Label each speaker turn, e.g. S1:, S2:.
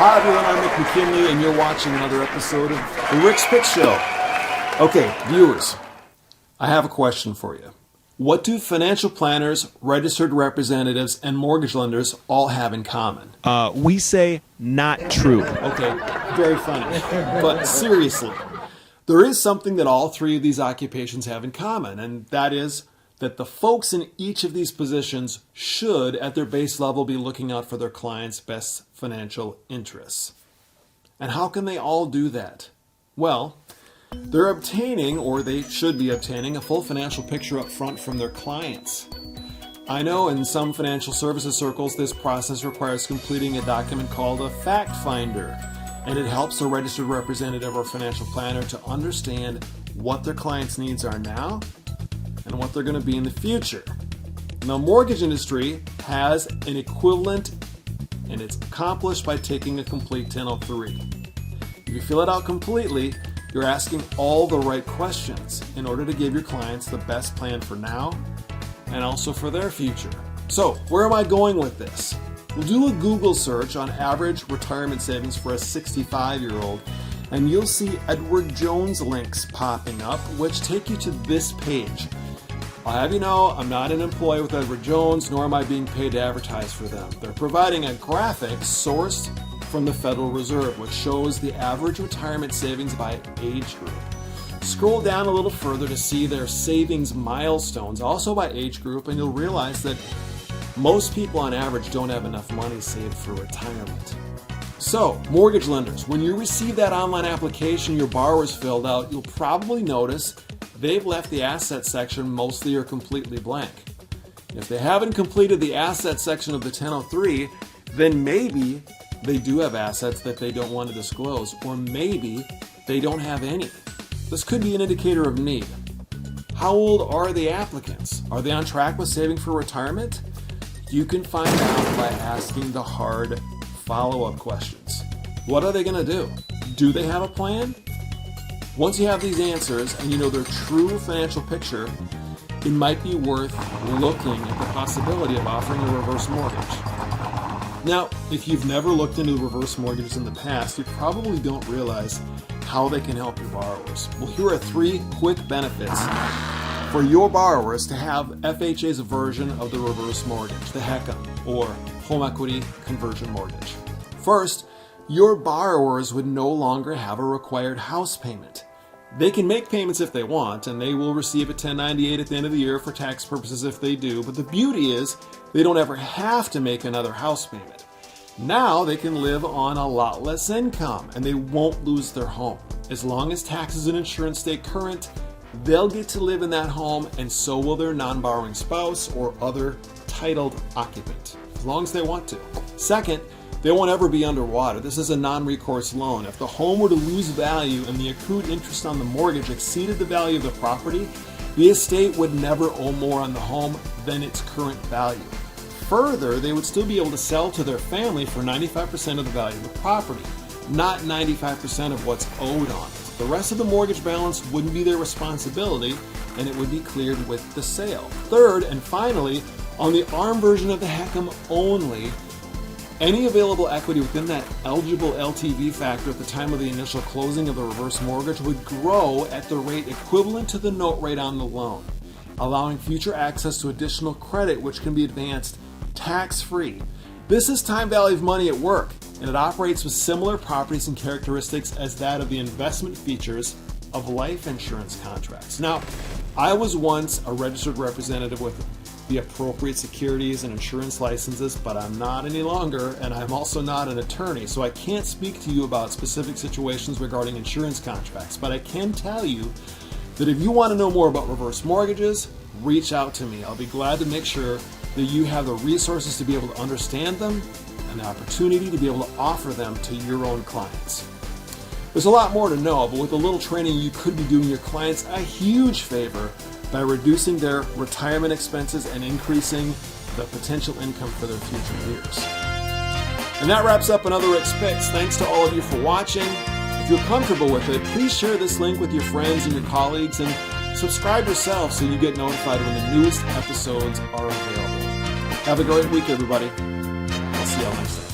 S1: Hi everyone, I'm Rick McKinley, and you're watching another episode of The Rick's Pick Show. Okay, viewers, I have a question for you. What do financial planners, registered representatives, and mortgage lenders all have in common?
S2: We say not true.
S1: Okay, very funny. But seriously, there is something that all three of these occupations have in common, and that is that the folks in each of these positions should, at their base level, be looking out for their clients' best financial interests. And how can they all do that? Well, they're obtaining, or they should be obtaining, a full financial picture up front from their clients. I know in some financial services circles, this process requires completing a document called a fact finder, and it helps a registered representative or financial planner to understand what their clients' needs are now and what they're going to be in the future. Now, mortgage industry has an equivalent, and it's accomplished by taking a complete 1003. If you fill it out completely, you're asking all the right questions in order to give your clients the best plan for now and also for their future. So, where am I going with this? We'll do a Google search on average retirement savings for a 65-year-old, and you'll see Edward Jones links popping up, which take you to this page. I'll have you know, I'm not an employee with Edward Jones, nor am I being paid to advertise for them. They're providing a graphic sourced from the Federal Reserve, which shows the average retirement savings by age group. Scroll down a little further to see their savings milestones, also by age group, and you'll realize that most people on average don't have enough money saved for retirement. So, mortgage lenders, when you receive that online application your borrowers filled out, you'll probably notice they've left the asset section mostly or completely blank. If they haven't completed the asset section of the 1003, then maybe they do have assets that they don't want to disclose, or maybe they don't have any. This could be an indicator of need. How old are the applicants? Are they on track with saving for retirement? You can find out by asking the hard follow-up questions. What are they going to do? Do they have a plan? Once you have these answers and you know their true financial picture, it might be worth looking at the possibility of offering a reverse mortgage. Now, if you've never looked into reverse mortgages in the past, you probably don't realize how they can help your borrowers. Well, here are 3 quick benefits for your borrowers to have FHA's version of the reverse mortgage, the HECM, or Home Equity Conversion Mortgage. First, your borrowers would no longer have a required house payment. They can make payments if they want, and they will receive a 1098 at the end of the year for tax purposes if they do, but the beauty is they don't ever have to make another house payment. Now they can live on a lot less income, and they won't lose their home. As long as taxes and insurance stay current, they'll get to live in that home, and so will their non-borrowing spouse or other titled occupant, as long as they want to. Second, they won't ever be underwater. This is a non-recourse loan. If the home were to lose value and the accrued interest on the mortgage exceeded the value of the property, the estate would never owe more on the home than its current value. Further, they would still be able to sell to their family for 95% of the value of the property, not 95% of what's owed on it. The rest of the mortgage balance wouldn't be their responsibility, and it would be cleared with the sale. Third, and finally, on the ARM version of the HECM only, any available equity within that eligible LTV factor at the time of the initial closing of the reverse mortgage would grow at the rate equivalent to the note rate on the loan, allowing future access to additional credit which can be advanced tax-free. This is time value of money at work, and it operates with similar properties and characteristics as that of the investment features of life insurance contracts. Now, I was once a registered representative with the appropriate securities and insurance licenses, but I'm not any longer, and I'm also not an attorney, so I can't speak to you about specific situations regarding insurance contracts, but I can tell you that if you want to know more about reverse mortgages, reach out to me. I'll be glad to make sure that you have the resources to be able to understand them and the opportunity to be able to offer them to your own clients. There's a lot more to know, but with a little training, you could be doing your clients a huge favor by reducing their retirement expenses and increasing the potential income for their future years. And that wraps up another Rick's Picks. Thanks to all of you for watching. If you're comfortable with it, please share this link with your friends and your colleagues, and subscribe yourself so you get notified when the newest episodes are available. Have a great week, everybody. I'll see y'all next time.